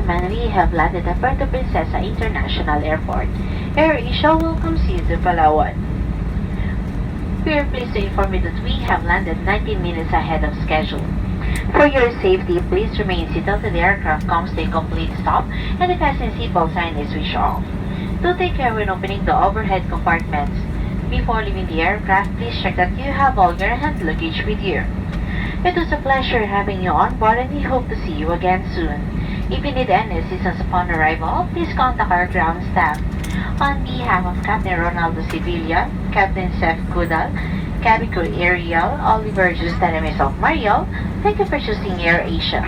gentlemen, we have landed at Puerto Princesa International Airport. AirAsia welcomes you to Palawan. We are pleased to inform you that we have landed 19 minutes ahead of schedule. For your safety, please remain seated till the aircraft comes to a complete stop and the fasten seatbelt sign is switched off. Do take care when opening the overhead compartments. Before leaving the aircraft, please check that you have all your hand luggage with you. It was a pleasure having you on board and we hope to see you again soon. If you need any assistance upon arrival, please contact our ground staff. On behalf of Captain Ronaldo Sevilla, Captain Seth Kudal, Cabin Crew Ariel, Oliver Justin, and myself, Mariel, thank you for choosing AirAsia.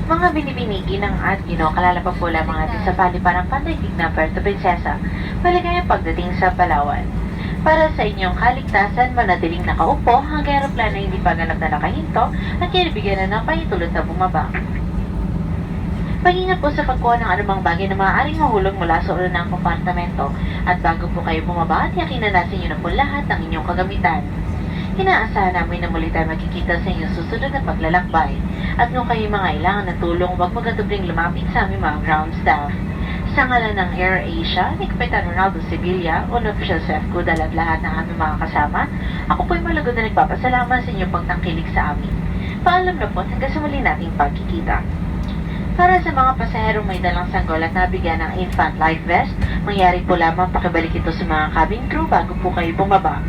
Mga binibinigi ng Adino, kalalapag po lamang natin sa paliparang pandaigdig ng Puerto Princesa, maligayang pagdating sa Palawan. Para sa inyong kaligtasan, manatiling nakaupo hanggang aeroplano hindi pa ganap na nakahinto at kinibigyan na ng pahintulot na bumaba. Mag-ingat po sa pagkuha ng anumang bagay na maaaring mahulog mula sa ulo ng kompartamento at bago po kayo bumaba at yakinin natin nyo na po lahat ng inyong kagamitan. Inaasahan namin na muli tayo magkikita sa inyong susunod na paglalakbay at kung kayo mga kailangan ng tulong, huwag magatubling lumapit sa aming mga ground staff. Sa ngalan ng AirAsia, ni Kapitan Ronaldo Sevilla, Unofficial Chef Kudal at lahat ng aming mga kasama, ako po'y malugod na nagpapasalamat sa inyong pagtangkilik sa amin. Paalam na po hanggang sa muli nating pagkikita. Para sa mga pasaherong may dalang sanggol at nabigyan ng infant life vest, mangyari po lamang pakibalik ito sa mga cabin crew bago po kayo bumaba.